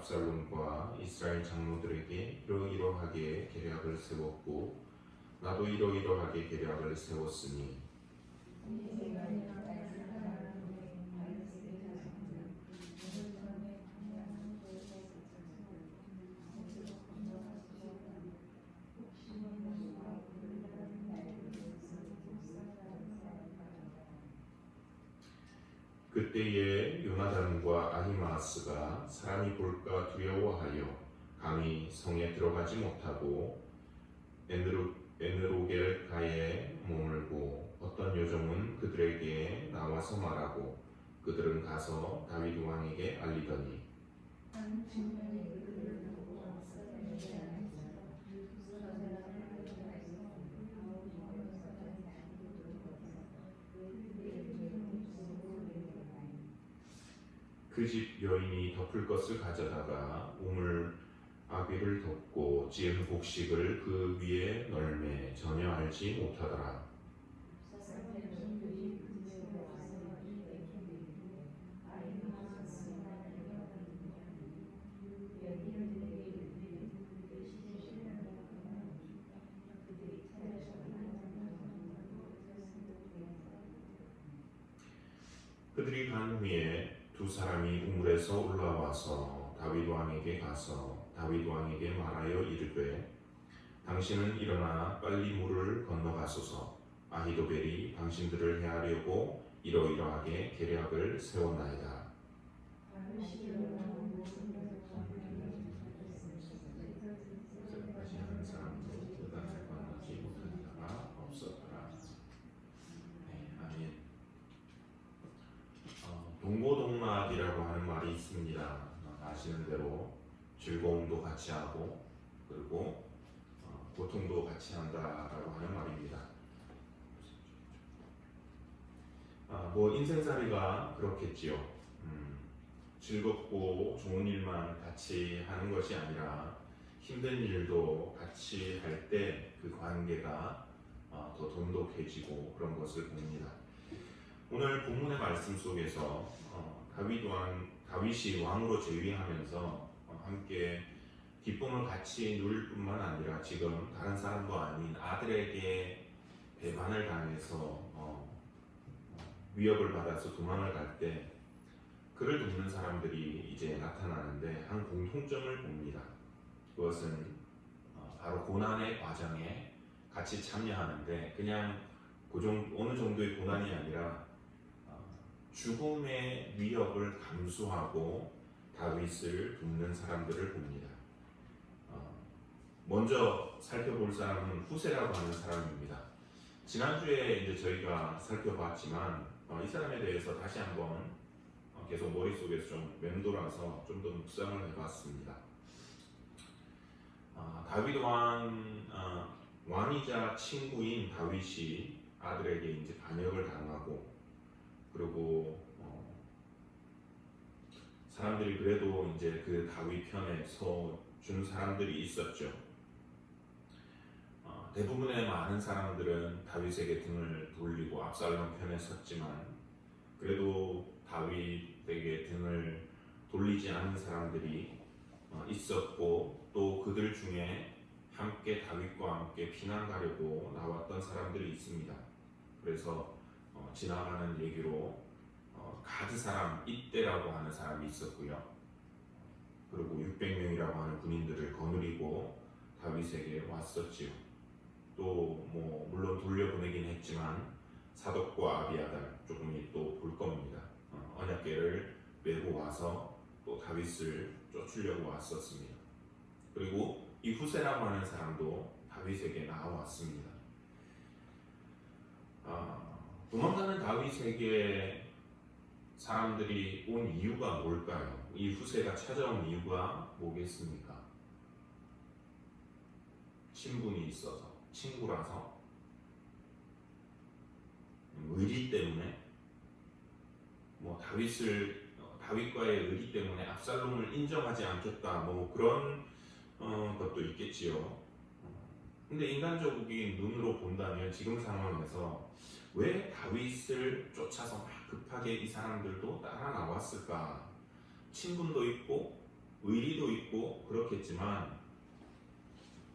압살롬과 이스라엘 장로들에게 이러이러하게 계략을 세웠고 나도 이러이러하게 계략을 세웠으니 그때에 요나단과 아히마아스가 사람이 볼까 두려워하여 감히 성에 들어가지 못하고 에느로겔가에 머물고 어떤 요정은 그들에게 나와서 말하고 그들은 가서 다윗 왕에게 알리더니 그 집 여인이 덮을 것을 가져다가 우물 아귀를 덮고 지은 곡식을 그 위에 널매 전혀 알지 못하더라. 그들이 간 후에 두 사람이 우물에서 올라와서 다윗 왕에게 가서 다윗 왕에게 말하여 이르되 당신은 일어나 빨리 물을 건너가소서. 아히도벨이 당신들을 해하려고 이러이러하게 계략을 세웠나이다. 다시 한 사람도 요단을 건너지 못한 자가 없었더라. 네, 아멘. 동고동락이라고 하는 말이 있습니다. 아시는 대로 즐거움도 같이 하고 그리고 고통도 같이 한다라고 하는 말입니다. 뭐 인생살이가 그렇겠지요. 즐겁고 좋은 일만 같이 하는 것이 아니라 힘든 일도 같이 할 때 그 관계가 더 돈독해지고 그런 것을 봅니다. 오늘 본문의 말씀 속에서 다윗이 왕으로 재위하면서 함께 기쁨을 같이 누릴 뿐만 아니라 지금 다른 사람도 아닌 아들에게 배반을 당해서 위협을 받아서 도망을 갈 때 그를 돕는 사람들이 이제 나타나는데 한 공통점을 봅니다. 그것은 바로 고난의 과정에 같이 참여하는데 그냥 어느 정도의 고난이 아니라 죽음의 위협을 감수하고 다윗을 돕는 사람들을 봅니다. 먼저 살펴볼 사람은 후세라고 하는 사람입니다. 지난주에 이제 저희가 살펴봤지만 이 사람에 대해서 다시 한번 계속 머릿속에서 좀 맴돌아서 좀 더 묵상을 해봤습니다. 다윗 왕이자 친구인 다윗이 아들에게 이제 반역을 당하고 그리고 사람들이 그래도 이제 그 다윗 편에 서준 사람들이 있었죠. 대부분의 많은 사람들은 다윗에게 등을 돌리고 압살롬 편에 섰지만 그래도 다윗에게 등을 돌리지 않는 사람들이 있었고 또 그들 중에 함께 다윗과 함께 피난 가려고 나왔던 사람들이 있습니다. 그래서 지나가는 얘기로 가드 사람 이때라고 하는 사람이 있었고요. 그리고 600명이라고 하는 군인들을 거느리고 다윗에게 왔었지요. 또 뭐 물론 돌려보내긴 했지만 사독과 아비아달 조금이 또 볼 겁니다. 언약궤를 메고 와서 또 다윗을 쫓으려고 왔었습니다. 그리고 이 후세라고 하는 사람도 다윗에게 나와왔습니다. 도망가는 다윗에게 사람들이 온 이유가 뭘까요? 이 후세가 찾아온 이유가 뭐겠습니까? 친분이 있어서, 친구라서, 의리 때문에, 뭐 다윗과의 의리 때문에 압살롬을 인정하지 않겠다, 뭐 그런 것도 있겠지요. 근데 인간적인 눈으로 본다면 지금 상황에서 왜 다윗을 쫓아서 막 급하게 이 사람들도 따라 나왔을까? 친분도 있고 의리도 있고 그렇겠지만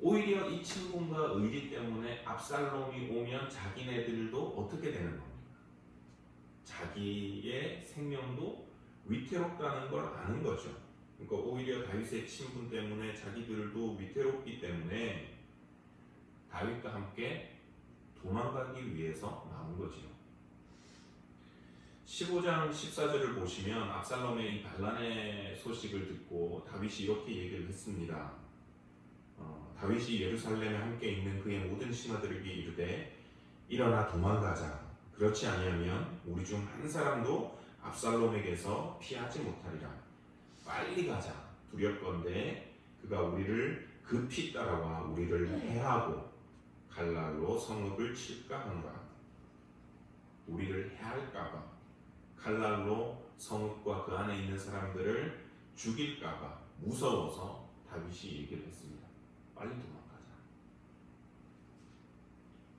오히려 이 친분과 의리 때문에 압살롬이 오면 자기네들도 어떻게 되는 겁니까? 자기의 생명도 위태롭다는 걸 아는 거죠. 그러니까 오히려 다윗의 친분 때문에 자기들도 위태롭기 때문에 다윗과 함께 도망가기 위해서 나온 거지요. 15장 14절을 보시면 압살롬의 이 반란의 소식을 듣고 다윗이 이렇게 얘기를 했습니다. 다윗이 예루살렘에 함께 있는 그의 모든 신하들에게 이르되 일어나 도망가자. 그렇지 아니하면 우리 중 한 사람도 압살롬에게서 피하지 못하리라. 빨리 가자. 두렵건대 그가 우리를 급히 따라와 우리를 해하고 칼날로 성읍을 칠까 한가. 우리를 해할까봐 칼날로 성읍과 그 안에 있는 사람들을 죽일까봐 무서워서 다윗이 얘기를 했습니다. 빨리 도망가자.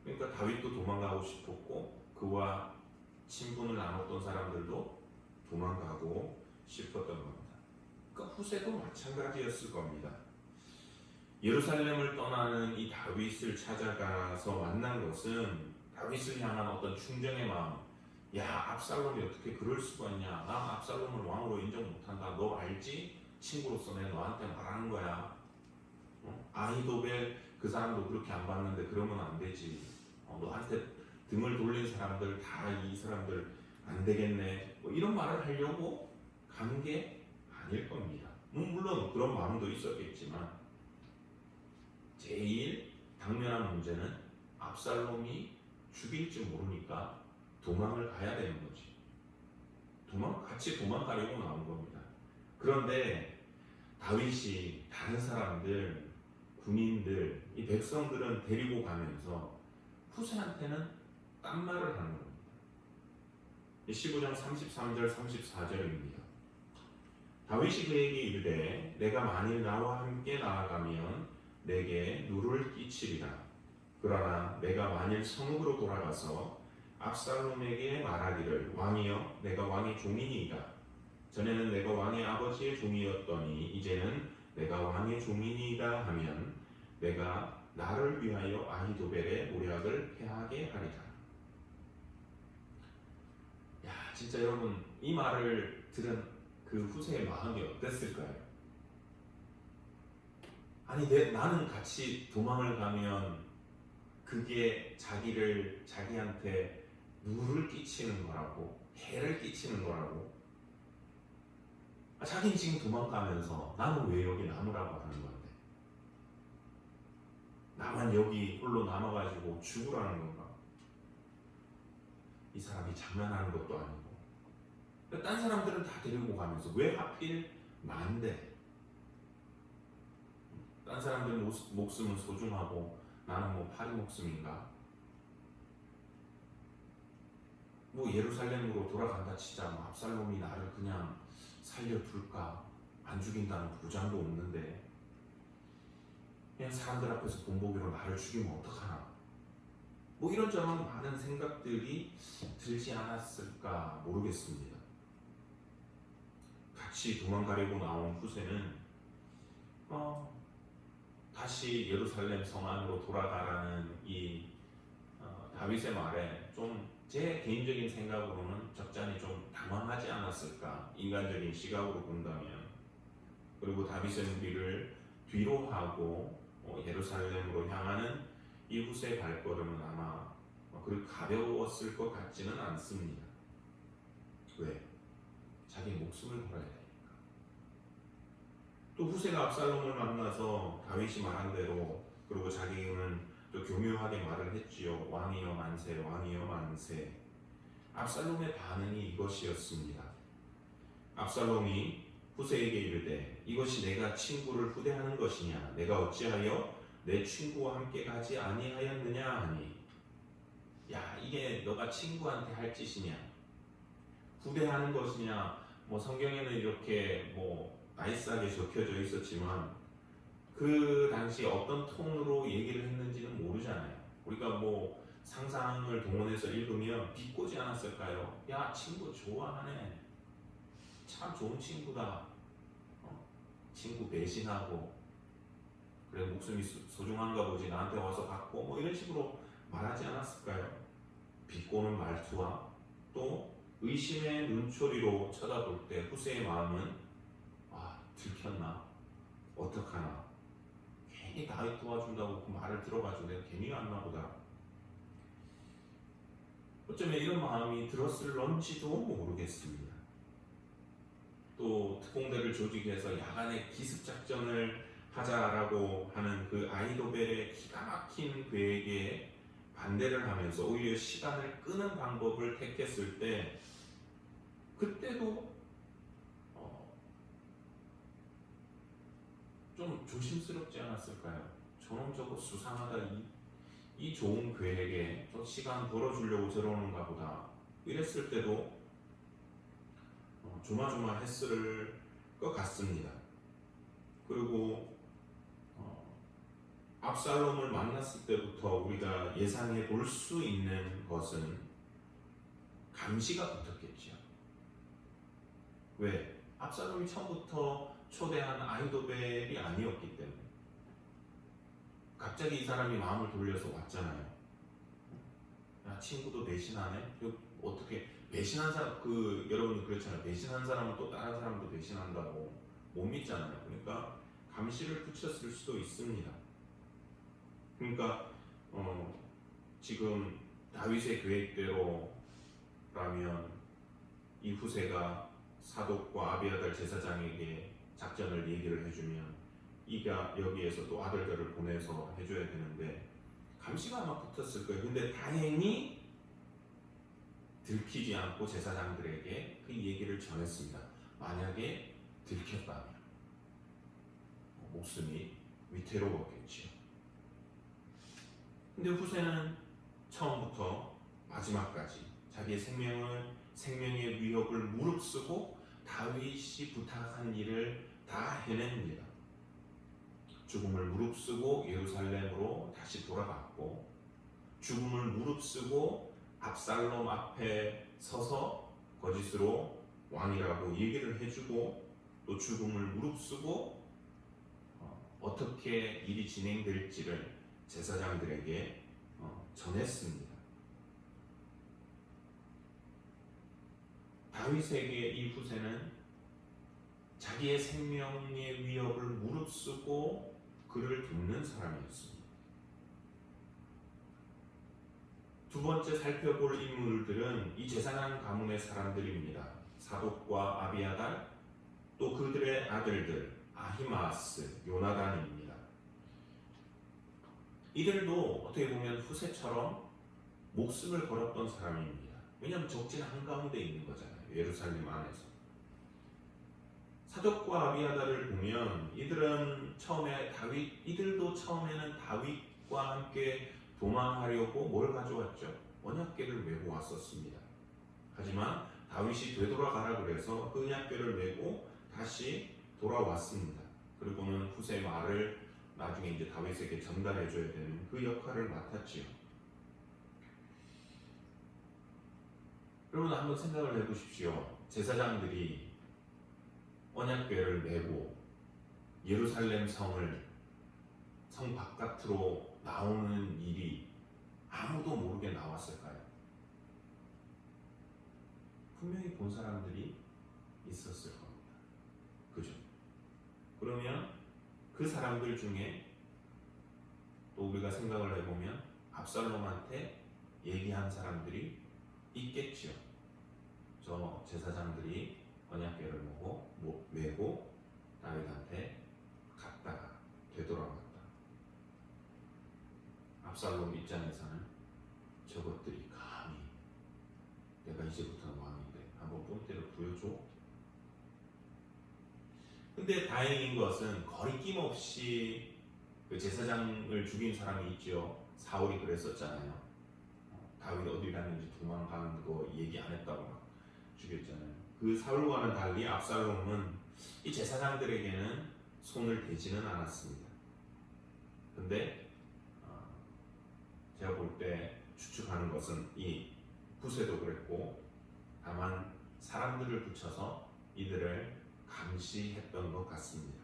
그러니까 다윗도 도망가고 싶었고 그와 친분을 나눴던 사람들도 도망가고 싶었던 겁니다. 그러니까 후세도 마찬가지였을 겁니다. 예루살렘을 떠나는 이 다윗을 찾아가서 만난 것은 다윗을 향한 어떤 충정의 마음. 야, 압살롬이 어떻게 그럴 수가 있냐. 나 압살롬을 왕으로 인정 못한다. 너 알지? 친구로서 내가 너한테 말하는 거야. 아히도벨 그 사람도 그렇게 안 봤는데 그러면 안 되지. 너한테 등을 돌린 사람들 다 이 사람들 안 되겠네. 뭐 이런 말을 하려고 간 게 아닐 겁니다. 물론 그런 마음도 있었겠지만 제일 당면한 문제는 압살롬이 죽일지 모르니까 도망을 가야 되는 거지. 같이 도망가려고 나온 겁니다. 그런데 다윗이 다른 사람들, 군인들, 이 백성들은 데리고 가면서 후세한테는 딴 말을 하는 겁니다. 15장 33절 34절입니다. 다윗이 그에게 이르되 내가 만일 나와 함께 나아가면 내게 누를 끼치리라. 그러나 내가 만일 성읍으로 돌아가서 압살롬에게 말하기를 왕이여 내가 왕의 종이니이다. 전에는 내가 왕의 아버지의 종이었더니 이제는 내가 왕의 종이니이다 하면 내가 나를 위하여 아히도벨의 모략을 패하게 하리라. 야, 진짜 여러분 이 말을 들은 그 후세의 마음이 어땠을까요? 아니 나는 같이 도망을 가면 그게 자기한테 누를 끼치는 거라고, 해를 끼치는 거라고. 자기는 지금 도망가면서 나는 왜 여기 남으라고 하는 건데, 나만 여기 홀로 남아가지고 죽으라는 건가? 이 사람이 장난하는 것도 아니고. 딴 사람들은 다 데리고 가면서 왜 하필 나인데? 딴 사람들 목숨은 소중하고 나는 뭐 파리 목숨인가? 뭐 예루살렘으로 돌아간다 치자 뭐 압살롬이 나를 그냥 살려둘까? 안 죽인다는 보장도 없는데 그냥 사람들 앞에서 본보기로 나를 죽이면 어떡하나? 뭐 이런저런 많은 생각들이 들지 않았을까 모르겠습니다. 같이 도망가려고 나온 후세는 다시 예루살렘 성 안으로 돌아가라는 이 다윗의 말에 좀 제 개인적인 생각으로는 적잖이 좀 당황하지 않았을까, 인간적인 시각으로 본다면. 그리고 다윗의 무리를 뒤로 하고 예루살렘으로 향하는 이 후세의 발걸음은 아마 그렇게 가벼웠을 것 같지는 않습니다. 왜? 자기 목숨을 걸어야 되니까. 또 후세가 압살롬을 만나서 다윗이 말한 대로, 그리고 자기는 또 교묘하게 말을 했지요. 왕이여 만세, 왕이여 만세. 압살롬의 반응이 이것이었습니다. 압살롬이 후세에게 이르되 이것이 내가 친구를 후대하는 것이냐? 내가 어찌하여 내 친구와 함께 가지 아니하였느냐 하니, 야, 이게 너가 친구한테 할 짓이냐? 후대하는 것이냐? 뭐 성경에는 이렇게 뭐 나이스하게 적혀져 있었지만 그 당시 어떤 톤으로 얘기를 했는지는 모르잖아요. 우리가 뭐 상상을 동원해서 읽으면 비꼬지 않았을까요? 야, 친구 좋아하네. 참 좋은 친구다. 친구 배신하고 그래 목숨이 소중한가 보지 나한테 와서 받고 뭐 이런 식으로 말하지 않았을까요? 비꼬는 말투와 또 의심의 눈초리로 쳐다볼 때 후세의 마음은 들켰나? 어떡하나? 괜히 다윗 도와준다고 그 말을 들어가지고 내가 괜히 왔나 보다. 어쩌면 이런 마음이 들었을런지도 모르겠습니다. 또 특공대를 조직해서 야간에 기습작전을 하자라고 하는 그 아히도벨의 기가 막힌 계획에 반대를 하면서 오히려 시간을 끄는 방법을 택했을 때 그때도 좀 조심스럽지 않았을까요? 저놈 저거 수상하다. 이 좋은 계획에 또 시간 벌어주려고 저러는가 보다. 이랬을 때도 조마조마했을 것 같습니다. 그리고 압살롬을 만났을 때부터 우리가 예상해 볼 수 있는 것은 감시가 붙었겠지요. 왜? 압살롬이 처음부터 초대한 아히도벨이 아니었기 때문에. 갑자기 이 사람이 마음을 돌려서 왔잖아요. 야, 친구도 배신하네? 어떻게 배신한 사람, 여러분도 그렇잖아요. 배신한 사람은 또 다른 사람도 배신한다고 못 믿잖아요. 그러니까 감시를 붙였을 수도 있습니다. 그러니까 지금 다윗의 계획대로라면 이 후세가 사독과 아비아달 제사장에게 작전을 얘기를 해주면 이가 여기에서 또 아들들을 보내서 해줘야 되는데 감시가 아마 붙었을 거예요. 근데 다행히 들키지 않고 제사장들에게 그 얘기를 전했습니다. 만약에 들켰다면 목숨이 위태로웠겠지요. 근데 후세는 처음부터 마지막까지 자기의 생명의 위협을 무릅쓰고 다윗이 부탁한 일을 다 해냅니다. 죽음을 무릅쓰고 예루살렘으로 다시 돌아갔고 죽음을 무릅쓰고 압살롬 앞에 서서 거짓으로 왕이라고 얘기를 해주고 또 죽음을 무릅쓰고 어떻게 일이 진행될지를 제사장들에게 전했습니다. 다윗에게 이 후세는 자기의 생명의 위협을 무릅쓰고 그를 돕는 사람이었습니다. 두 번째 살펴볼 인물들은 이 제사장 가문의 사람들입니다. 사독과 아비아달, 또 그들의 아들들 아히마아스, 요나단입니다. 이들도 어떻게 보면 후세처럼 목숨을 걸었던 사람입니다. 왜냐하면 적진 한가운데 있는 거잖아요. 예루살렘 안에서. 사독과 아비아달을 보면 이들도 처음에는 다윗과 함께 도망하려고 뭘 가져왔죠? 언약궤를 메고 왔었습니다. 하지만 다윗이 되돌아가라 그래서 그 언약궤를 메고 다시 돌아왔습니다. 그리고는 후세 말을 나중에 이제 다윗에게 전달해줘야 되는 그 역할을 맡았지요. 여러분 한번 생각을 해보십시오. 제사장들이 언약궤를 메고 예루살렘 성 바깥으로 나오는 일이 아무도 모르게 나왔을까요? 분명히 본 사람들이 있었을 겁니다. 그죠? 그러면 그 사람들 중에 또 우리가 생각을 해보면 압살롬한테 얘기한 사람들이 있겠지요. 저 제사장들이 언약궤를 메고 다윗한테 갔다가 되돌아갔다. 압살롬 입장에서는 저것들이 감히 내가 이제부터는 왕인데 한번 뽐때려 보여줘. 근데 다행인 것은 거리낌 없이 그 제사장을 죽인 사람이 있죠. 사울이 그랬었잖아요. 다윗 어디 갔는지 도망가는 거 얘기 안 했다고 막 죽였잖아요. 그 사울과는 달리 압살롬은 이 제사장들에게는 손을 대지는 않았습니다. 근데 제가 볼 때 추측하는 것은 이 후세도 그랬고 다만 사람들을 붙여서 이들을 감시했던 것 같습니다.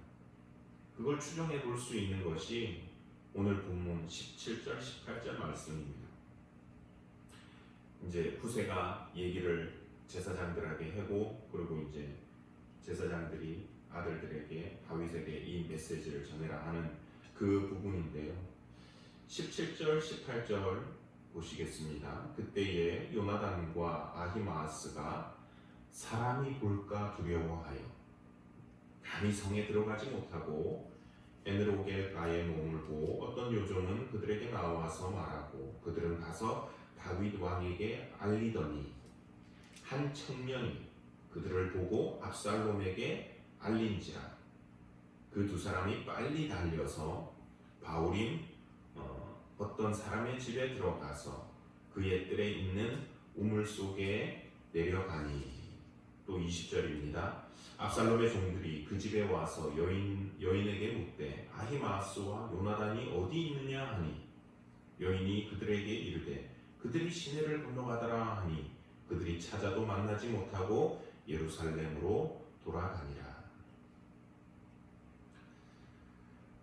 그걸 추정해 볼 수 있는 것이 오늘 본문 17절, 18절 말씀입니다. 이제 후세가 얘기를 제사장들에게 하고, 그리고 이제 제사장들이 아들들에게 다윗에게 이 메시지를 전해라 하는 그 부분인데요. 17절, 18절 보시겠습니다. 그때에 요나단과 아히마아스가 사람이 볼까 두려워하여 감히 성에 들어가지 못하고 에느로겔가의 몸을 보고 어떤 요종은 그들에게 나와서 말하고 그들은 가서 다윗 왕에게 알리더니 한 청년이 그들을 보고 압살롬에게 알린지라 그 두 사람이 빨리 달려서 바울임 어떤 사람의 집에 들어가서 그의 뜰에 있는 우물 속에 내려가니. 또 20절입니다. 압살롬의 종들이 그 집에 와서 여인에게 묻되 아히마아스와 요나단이 어디 있느냐 하니 여인이 그들에게 이르되 그들이 시내를 건너가더라 하니 그들이 찾아도 만나지 못하고 예루살렘으로 돌아가니라.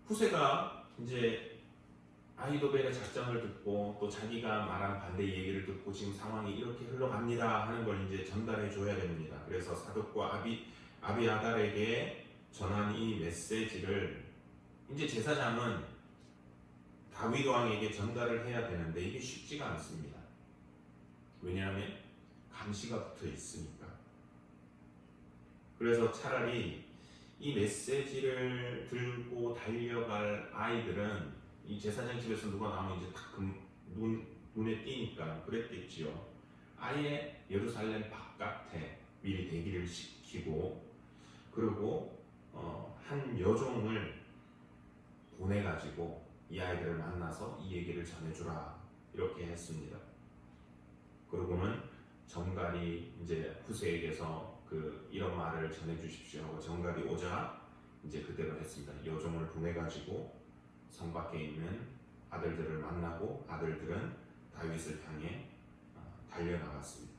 후세가 이제 아히도벨의 작전을 듣고 또 자기가 말한 반대 얘기를 듣고 지금 상황이 이렇게 흘러갑니다 하는 걸 이제 전달해 줘야 됩니다. 그래서 사독과 아비아달에게 전한 이 메시지를 이제 제사장은 다윗 왕에게 전달을 해야 되는데 이게 쉽지가 않습니다. 왜냐하면 감시가 붙어 있으니까. 그래서 차라리 이 메시지를 들고 달려갈 아이들은 이 제사장 집에서 누가 나오면 이제 딱 눈에 띄니까 그랬겠지요. 아예 예루살렘 바깥에 미리 대기를 시키고 그리고 한 여종을 보내가지고 이 아이들을 만나서 이 얘기를 전해주라 이렇게 했습니다. 그러고는 정갈이 이제 후세에게서 이런 말을 전해주십시오 하고 정갈이 오자 이제 그대로 했습니다. 여종을 보내가지고 성 밖에 있는 아들들을 만나고 아들들은 다윗을 향해 달려나갔습니다.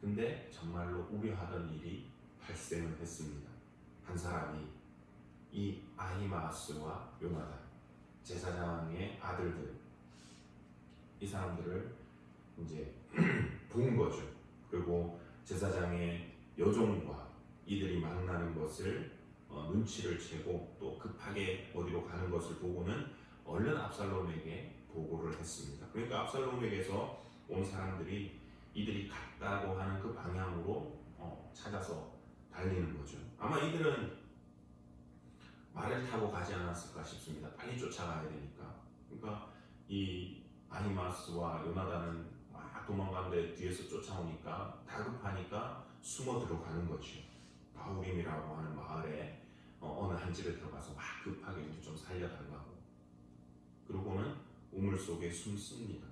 근데 정말로 우려하던 일이 발생을 했습니다. 한 사람이 이 아히마아스와 요나단 제사장의 아들들 이 사람들을 이제 본 거죠. 그리고 제사장의 여종과 이들이 만나는 것을 눈치를 채고 또 급하게 어디로 가는 것을 보고는 얼른 압살롬에게 보고를 했습니다. 그러니까 압살롬에게서 온 사람들이 이들이 갔다고 하는 그 방향으로 찾아서 달리는 거죠. 아마 이들은 말을 타고 가지 않았을까 싶습니다. 빨리 쫓아가야 되니까. 그러니까 이 아히마스와 요나단은 막 도망가는데 뒤에서 쫓아오니까 다급하니까 숨어 들어가는 거죠. 바울임이라고 하는 마을에 어느 한 집에 들어가서 막 급하게 이제 좀 살려달라고. 그러고는 우물 속에 숨습니다.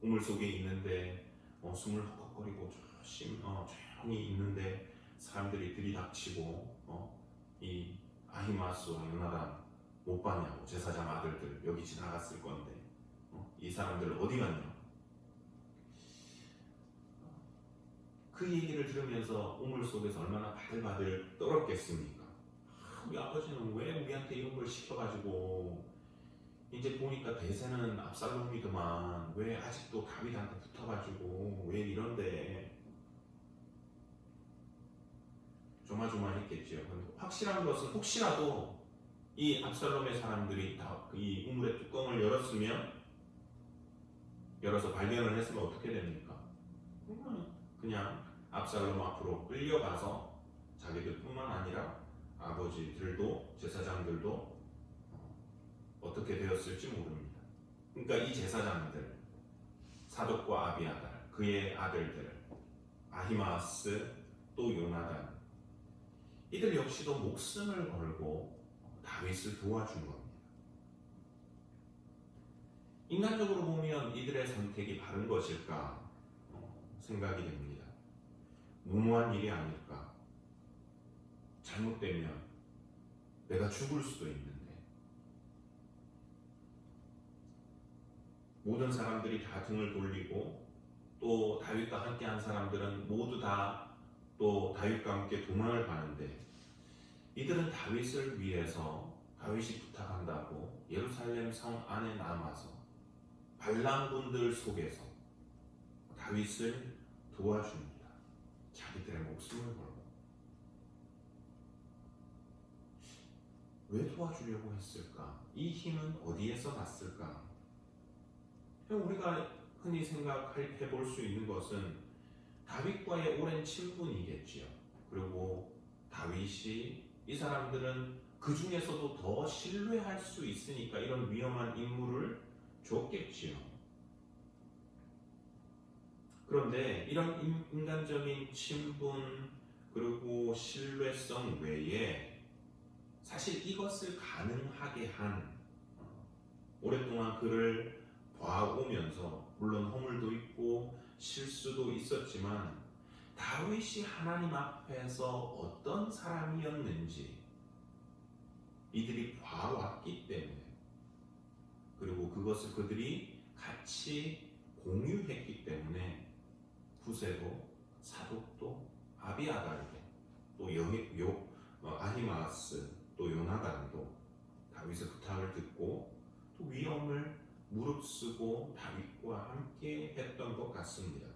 우물 속에 있는데 숨을 헉헉거리고 조용히 있는데 사람들이 들이닥치고 이 아히마스와 요나단 못 봤냐고. 제사장 아들들 여기 지나갔을 건데 이 사람들 어디 갔냐. 그 얘기를 들으면서 우물 속에서 얼마나 바들바들 떨었겠습니까? 우리 아버지는 왜 우리한테 이런 걸 시켜가지고 이제 보니까 대세는 압살롬이더만 왜 아직도 다윗한테 붙어가지고 왜 이런데 조마조마했겠죠. 확실한 것은 혹시라도 이 압살롬의 사람들이 다 이 우물의 뚜껑을 열어서 발견을 했으면 어떻게 됩니까? 그냥 압살롬 앞으로 끌려가서 자기들뿐만 아니라 아버지들도 제사장들도 어떻게 되었을지 모릅니다. 그러니까 이 제사장들 사독과 아비아달 그의 아들들 아히마아스 또 요나단 이들 역시도 목숨을 걸고 다윗을 도와준 겁니다. 인간적으로 보면 이들의 선택이 바른 것일까 생각이 됩니다. 무모한 일이 아닐까. 잘못되면 내가 죽을 수도 있는데 모든 사람들이 다 등을 돌리고 또 다윗과 함께한 사람들은 모두 다 또 다윗과 함께 도망을 가는데 이들은 이들은 다윗을 위해서 다윗이 부탁한다고 예루살렘 성 안에 남아서 반란군들 속에서 다윗을 도와줍니다. 자기들의 목숨을 걸고. 왜 도와주려고 했을까? 이 힘은 어디에서 났을까? 우리가 흔히 생각해 볼 수 있는 것은 다윗과의 오랜 친분이겠지요. 그리고 다윗이 이 사람들은 그 중에서도 더 신뢰할 수 있으니까 이런 위험한 임무를 줬겠지요. 그런데 이런 인간적인 친분 그리고 신뢰성 외에 사실 이것을 가능하게 한 오랫동안 그를 봐오면서 물론 허물도 있고 실수도 있었지만 다윗이 하나님 앞에서 어떤 사람이었는지 이들이 봐왔기 때문에 그리고 그것을 그들이 같이 공유했기 때문에 후세도 사독도 아비아달도 또 아히마스 또 요나단도 다윗의 부탁을 듣고 또 위험을 무릅쓰고 다윗과 함께 했던 것 같습니다.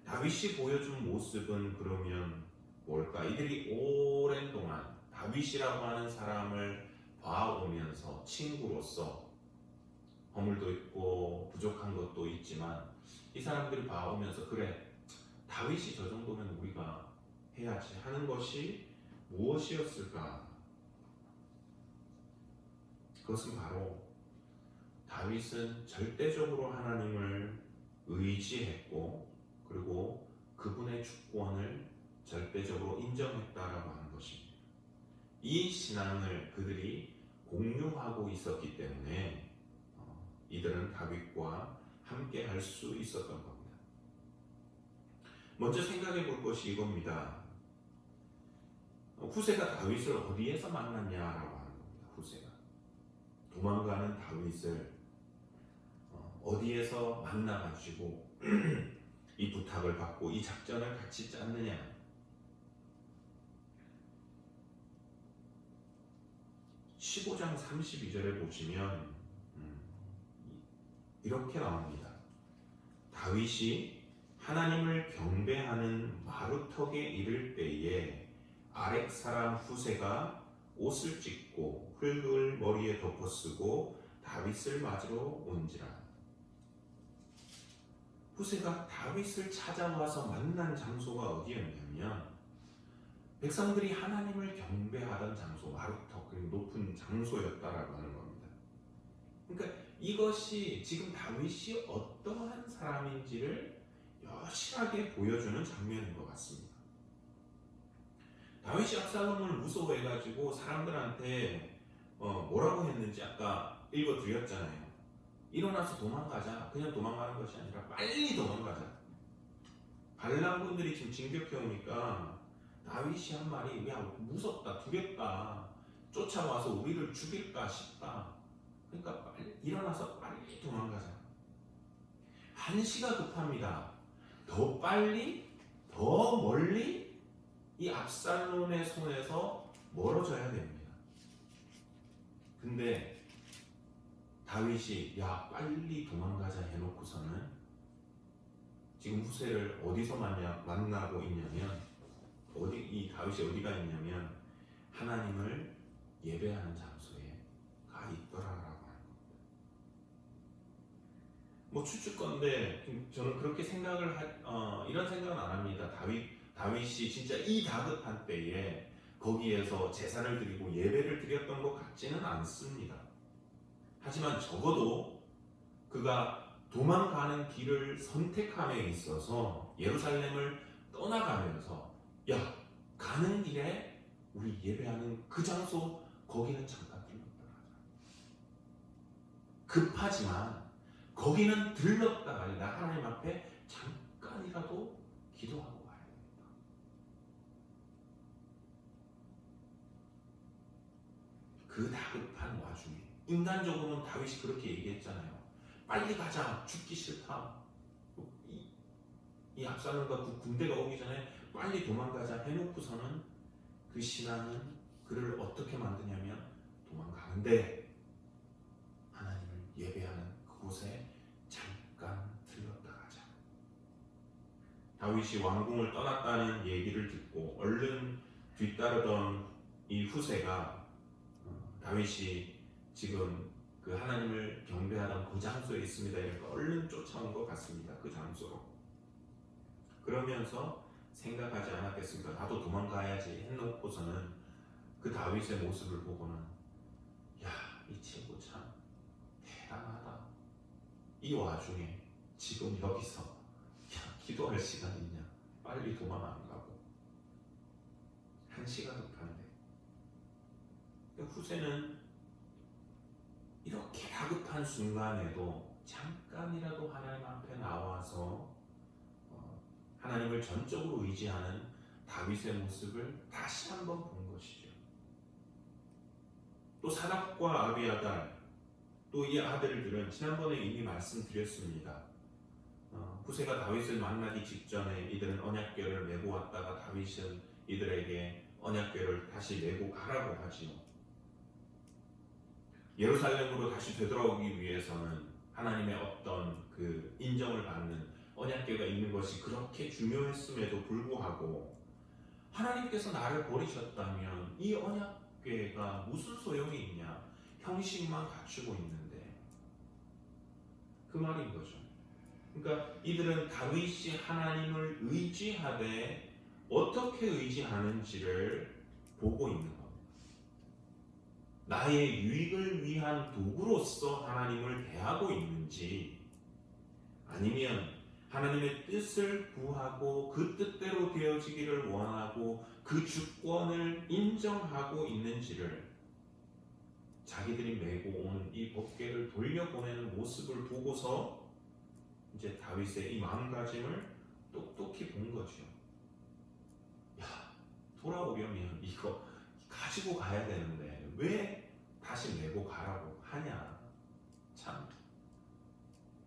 다윗이 보여준 모습은 그러면 뭘까? 이들이 오랜 동안 다윗이라고 하는 사람을 봐오면서 친구로서 허물도 있고 부족한 것도 있지만 이 사람들이 봐오면서 그래 다윗이 저 정도면 우리가 해야지 하는 것이 무엇이었을까? 그것은 바로 다윗은 절대적으로 하나님을 의지했고 그리고 그분의 주권을 절대적으로 인정했다라고 하는 것입니다. 이 신앙을 그들이 공유하고 있었기 때문에 이들은 다윗과 함께 할 수 있었던 겁니다. 먼저 생각해 볼 것이 이겁니다. 후세가 다윗을 어디에서 만났냐라고 하는 겁니다. 후세가 도망가는 다윗을 어디에서 만나가지고 이 부탁을 받고 이 작전을 같이 짰느냐? 15장 32절에 보시면 이렇게 나옵니다. 다윗이 하나님을 경배하는 마루턱에 이를 때에 아렉 사람 후세가 옷을 찢고 흙을 머리에 덮어쓰고 다윗을 맞으러 온지라. 후세가 다윗을 찾아와서 만난 장소가 어디였냐면 백성들이 하나님을 경배하던 장소, 마루턱, 그리고 높은 장소였다라고 하는 겁니다. 그러니까 이것이 지금 다윗이 어떠한 사람인지를 여실하게 보여주는 장면인 것 같습니다. 다윗이 압살롬을 무서워해가지고 사람들한테 뭐라고 했는지 아까 읽어드렸잖아요. 일어나서 도망가자. 그냥 도망가는 것이 아니라 빨리 도망가자. 반란군들이 지금 진격해 오니까 다윗이 한 말이 야 무섭다 두렵다 쫓아와서 우리를 죽일까 싶다. 그러니까 빨리 일어나서 빨리 도망가자. 한시가 급합니다. 더 빨리 더 멀리 이 압살롬의 손에서 멀어져야 됩니다. 근데 다윗이 야 빨리 도망가자 해놓고서는 지금 후세를 어디서 만나고 있냐면 이 다윗이 어디가 있냐면 하나님을 예배하는 장소에 가 있더라라고 하는 겁니다. 뭐 추측건데 저는 그렇게 이런 생각은 안 합니다. 다윗이 진짜 이 다급한 때에 거기에서 제사를 드리고 예배를 드렸던 것 같지는 않습니다. 하지만 적어도 그가 도망가는 길을 선택함에 있어서 예루살렘을 떠나가면서 야 가는 길에 우리 예배하는 그 장소 거기는 잠깐 들렀다 가자. 급하지만 거기는 들렀다 가자. 하나님 앞에 잠깐이라도 기도하고 가야 됩니다. 그 다급한 와중에 인간적으로는 다윗이 그렇게 얘기했잖아요. 빨리 가자. 죽기 싫다. 이 압살롬과 그 군대가 오기 전에 빨리 도망가자 해놓고서는 그 그 신앙은 그를 어떻게 만드냐면 도망가는데 하나님을 예배하는 그곳에 잠깐 들렀다 가자. 다윗이 왕궁을 떠났다는 얘기를 듣고 얼른 뒤따르던 이 후세가 다윗이 지금 그 하나님을 경배하던 그 장소에 있습니다. 이러니까 얼른 쫓아온 것 같습니다. 그 장소로. 그러면서 생각하지 않았겠습니까? 나도 도망가야지 해놓고서는 그 다윗의 모습을 보고는 야, 이 친구 참 대단하다. 이 와중에 지금 여기서 야, 기도할 시간 있냐? 빨리 도망 안 가고 한 시간 급한데. 후세는 이렇게 다급한 순간에도 잠깐이라도 하나님 앞에 나와서 하나님을 전적으로 의지하는 다윗의 모습을 다시 한번 본 것이죠. 또 사닥과 아비아달 또 이 아들들은 지난번에 이미 말씀드렸습니다. 후세가 다윗을 만나기 직전에 이들은 언약궤를 메고 왔다가 다윗은 이들에게 언약궤를 다시 메고 가라고 하지요. 예루살렘으로 다시 되돌아오기 위해서는 하나님의 어떤 그 인정을 받는 언약궤가 있는 것이 그렇게 중요했음에도 불구하고 하나님께서 나를 버리셨다면 이 언약궤가 무슨 소용이 있냐? 형식만 갖추고 있는데 그 말인 거죠. 그러니까 이들은 다윗이 하나님을 의지하되 어떻게 의지하는지를 보고 있는 겁니다. 나의 유익을 위한 도구로서 하나님을 대하고 있는지 아니면 하나님의 뜻을 구하고 그 뜻대로 되어지기를 원하고 그 주권을 인정하고 있는지를 자기들이 메고 온 이 법궤를 돌려보내는 모습을 보고서 이제 다윗의 이 마음가짐을 똑똑히 본 거죠. 야, 돌아오려면 이거 가지고 가야 되는데 왜 다시 메고 가라고 하냐. 참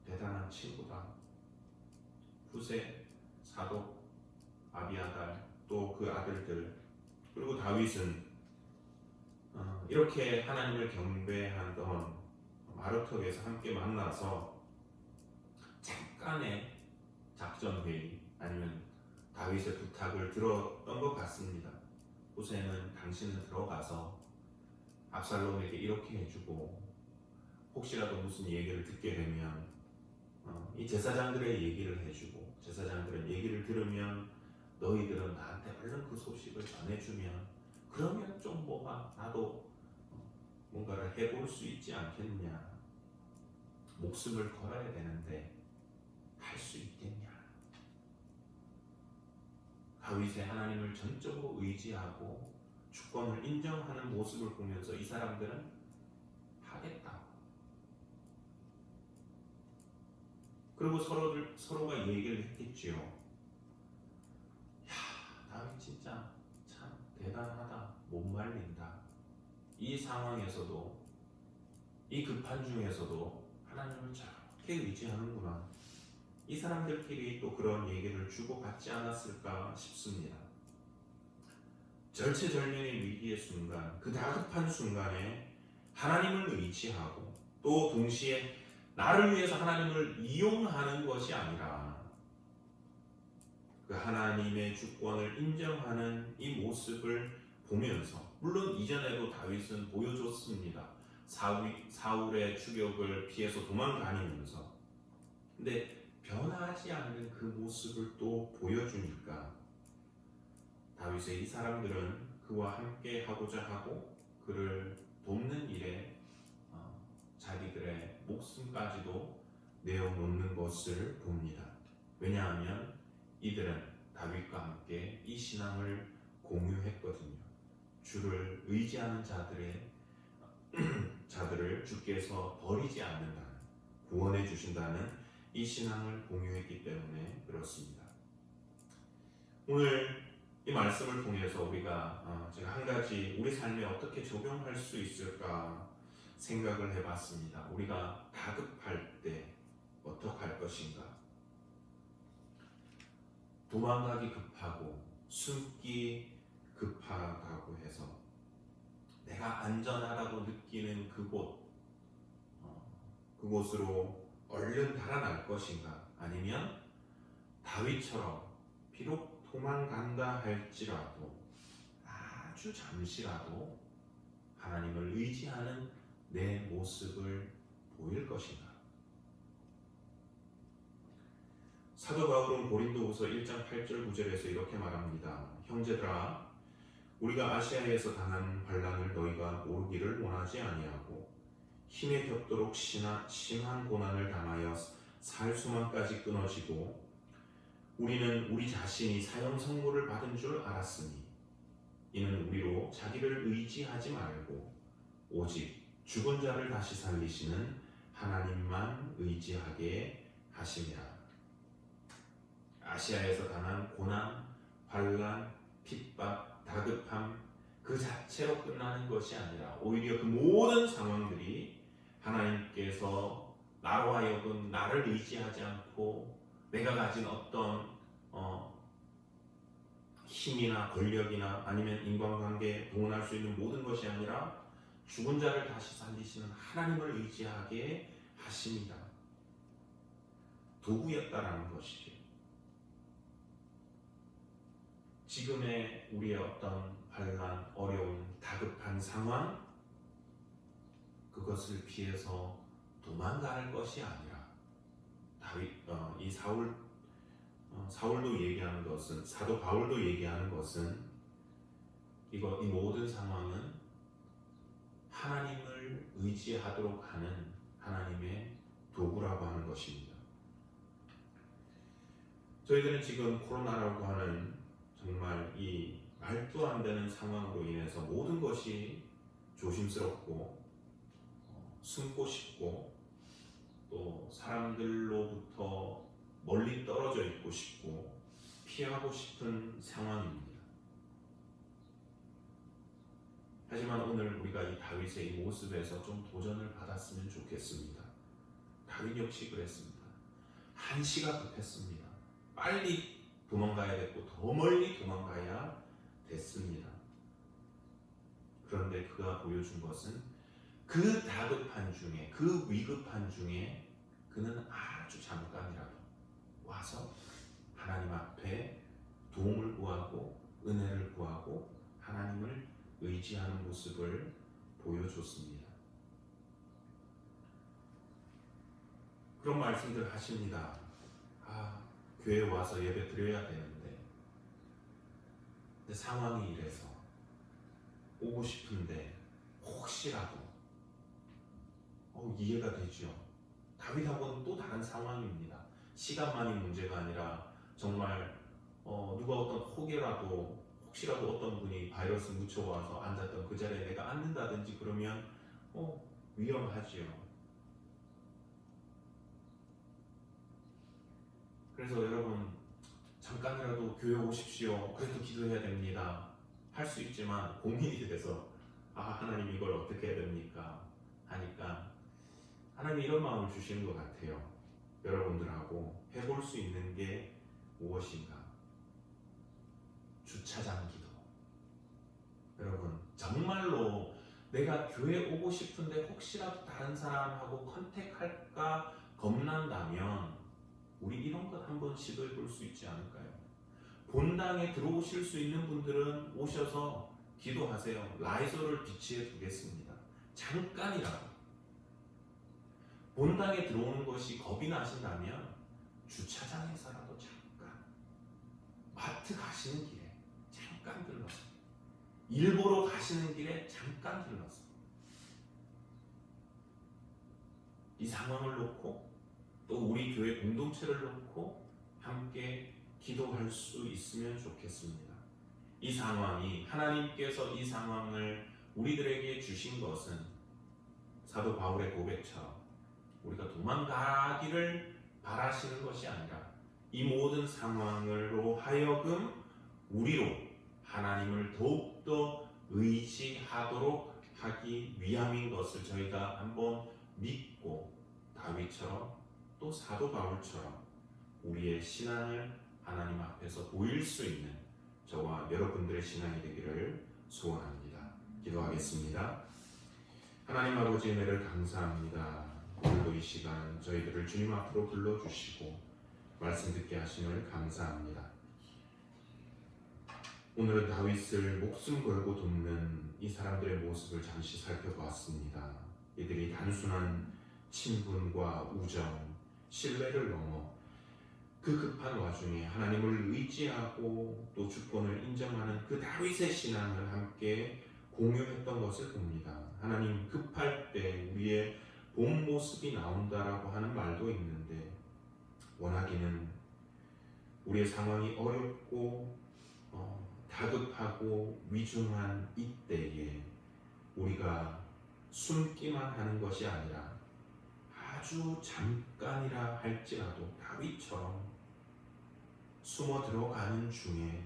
대단한 친구다. 후세, 사독, 아비아달 또 그 아들들 그리고 다윗은 이렇게 하나님을 경배하던 마루턱에서 함께 만나서 잠깐의 작전회의 아니면 다윗의 부탁을 들었던 것 같습니다. 후세는 당신은 들어가서 압살롬에게 이렇게 해주고 혹시라도 무슨 얘기를 듣게 되면 이 제사장들의 얘기를 해주고 제사장들의 얘기를 들으면 너희들은 나한테 얼른 그 소식을 전해주면 그러면 좀 나도 뭔가를 해볼 수 있지 않겠냐. 목숨을 걸어야 되는데 할 수 있겠냐. 다윗의 하나님을 전적으로 의지하고 주권을 인정하는 모습을 보면서 이 사람들은 하겠다. 그리고 서로가 얘기를 했겠지요. 야, 다윗 진짜 참 대단하다. 못 말린다. 이 상황에서도 이 급한 중에서도 하나님을 저렇게 의지하는구나. 이 사람들끼리 또 그런 얘기를 주고받지 않았을까 싶습니다. 절체절명의 위기의 순간, 그 다급한 순간에 하나님을 의지하고 또 동시에 나를 위해서 하나님을 이용하는 것이 아니라 그 하나님의 주권을 인정하는 이 모습을 보면서 물론 이전에도 다윗은 보여줬습니다. 사울의 추격을 피해서 도망다니면서 근데 변하지 않는 그 모습을 또 보여주니까 다윗의 이 사람들은 그와 함께 하고자 하고 그를 돕는 일에 자기들의 목숨까지도 내어놓는 것을 봅니다. 왜냐하면 이들은 다윗과 함께 이 신앙을 공유했거든요. 주를 의지하는 자들을 주께서 버리지 않는다는, 구원해 주신다는 이 신앙을 공유했기 때문에 그렇습니다. 오늘 이 말씀을 통해서 우리가 제가 한 가지 우리 삶에 어떻게 적용할 수 있을까 생각을 해봤습니다. 우리가 다급할 때 어떻게 할 것인가? 도망가기 급하고 숨기 급하다고 해서 내가 안전하다고 느끼는 그곳으로 얼른 달아날 것인가? 아니면 다윗처럼 비록 도망간다 할지라도 아주 잠시라도 하나님을 의지하는 내 모습을 보일 것인가? 사도 바울은 고린도후서 1장 8절 9절에서 이렇게 말합니다. 형제들아, 우리가 아시아에서 당한 환난을 너희가 모르기를 원하지 아니하고 힘에 겹도록 심한 고난을 당하여 살 수만까지 끊어지고 우리는 우리 자신이 사형 선고를 받은 줄 알았으니 이는 우리로 자기를 의지하지 말고 오직 죽은 자를 다시 살리시는 하나님만 의지하게 하심이라. 아시아에서 당한 고난, 환난, 핍박, 다급함 그 자체로 끝나는 것이 아니라 오히려 그 모든 상황들이 하나님께서 나로 하여금 나를 의지하지 않고 내가 가진 어떤 힘이나 권력이나 아니면 인간관계에 동원할 수 있는 모든 것이 아니라 죽은 자를 다시 살리시는 하나님을 의지하게 하십니다. 도구였다라는 것이죠. 지금의 우리의 어떤 환난, 어려움, 다급한 상황 그것을 피해서 도망가는 것이 아니라 이 사울도 얘기하는 것은 사도 바울도 얘기하는 것은 이 모든 상황은 하나님을 의지하도록 하는 하나님의 도구라고 하는 것입니다. 저희들은 지금 코로나라고 하는 정말 이 말도 안 되는 상황으로 인해서 모든 것이 조심스럽고 숨고 싶고 또 사람들로부터 멀리 떨어져 있고 싶고 피하고 싶은 상황입니다. 하지만 오늘 우리가 이 다윗의 이 모습에서 좀 도전을 받았으면 좋겠습니다. 다윗 역시 그랬습니다. 한시가 급했습니다. 빨리 도망가야 됐고 더 멀리 도망가야 됐습니다. 그런데 그가 보여준 것은 그 다급한 중에 그 위급한 중에 그는 아주 잠깐이라도 와서 하나님 앞에 도움을 구하고 은혜를 구하고 하나님을 의지하는 모습을 보여줬습니다. 그런 말씀들 하십니다. 교회 와서 예배 드려야 되는데 근데 상황이 이래서 오고 싶은데 혹시라도 이해가 되죠. 다윗하고는 또 다른 상황입니다. 시간만이 문제가 아니라 정말 누가 어떤 혹시라도 어떤 분이 바이러스 묻혀와서 앉았던 그 자리에 내가 앉는다든지 그러면 위험하지요. 그래서 여러분 잠깐이라도 교회 오십시오. 그래도 기도해야 됩니다. 할 수 있지만 고민이 돼서 하나님 이걸 어떻게 해야 됩니까? 하니까 하나님이 이런 마음을 주시는 것 같아요. 여러분들하고 해볼 수 있는 게 무엇인가? 주차장 기도. 여러분 정말로 내가 교회 오고 싶은데 혹시라도 다른 사람하고 컨택할까 겁난다면 우리 이런 것 한번 시도해 볼 수 있지 않을까요? 본당에 들어오실 수 있는 분들은 오셔서 기도하세요. 라이소를 비치해 두겠습니다. 잠깐이라도. 본당에 들어오는 것이 겁이 나신다면 주차장에서라도 잠깐, 마트 가시는 길에 잠깐 들러서, 일 보러 가시는 길에 잠깐 들러서 이 상황을 놓고 또 우리 교회 공동체를 놓고 함께 기도할 수 있으면 좋겠습니다. 이 상황이 하나님께서 이 상황을 우리들에게 주신 것은 사도 바울의 고백처럼 우리가 도망가기를 바라시는 것이 아니라 이 모든 상황으로 하여금 우리로 하나님을 더욱더 의지하도록 하기 위함인 것을 저희가 한번 믿고 다윗처럼 또 사도 바울처럼 우리의 신앙을 하나님 앞에서 보일 수 있는 저와 여러분들의 신앙이 되기를 소원합니다. 기도하겠습니다. 하나님 아버지 은혜를 감사합니다. 오늘도 이 시간 저희들을 주님 앞으로 불러주시고 말씀 듣게 하심을 감사합니다. 오늘은 다윗을 목숨 걸고 돕는 이 사람들의 모습을 잠시 살펴보았습니다. 이들이 단순한 친분과 우정, 신뢰를 넘어 그 급한 와중에 하나님을 의지하고 또 주권을 인정하는 그 다윗의 신앙을 함께 공유했던 것을 봅니다. 하나님, 급할 때 우리의 본 모습이 나온다라고 하는 말도 있는데, 원하기는 우리의 상황이 어렵고 다급하고 위중한 이때에 우리가 숨기만 하는 것이 아니라 아주 잠깐이라 할지라도 다윗처럼 숨어 들어가는 중에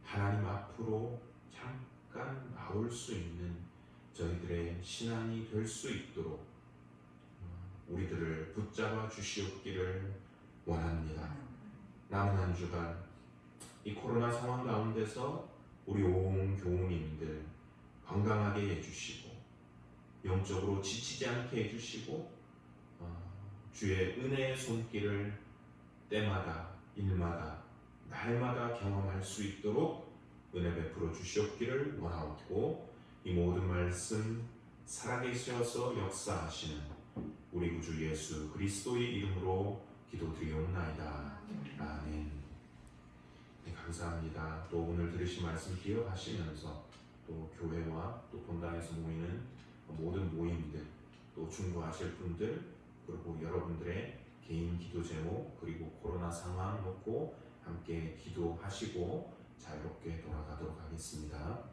하나님 앞으로 잠깐 나올 수 있는 저희들의 신앙이 될 수 있도록 우리들을 붙잡아 주시옵기를 원합니다. 남은 한 주간 이 코로나 상황 가운데서 우리 온 교우님들 건강하게 해주시고 영적으로 지치지 않게 해주시고 주의 은혜의 손길을 때마다 일마다 날마다 경험할 수 있도록 은혜 베풀어 주시옵기를 원하옵고, 이 모든 말씀 살아계셔서 역사하시는 우리 구주 예수 그리스도의 이름으로 기도드리옵나이다. 아멘. 네, 감사합니다. 또 오늘 들으신 말씀 기억하시면서 또 교회와 또 본당에서 모이는 모든 모임들, 또 중보하실 분들, 그리고 여러분들의 개인 기도 제목, 그리고 코로나 상황 놓고 함께 기도하시고 자유롭게 돌아가도록 하겠습니다.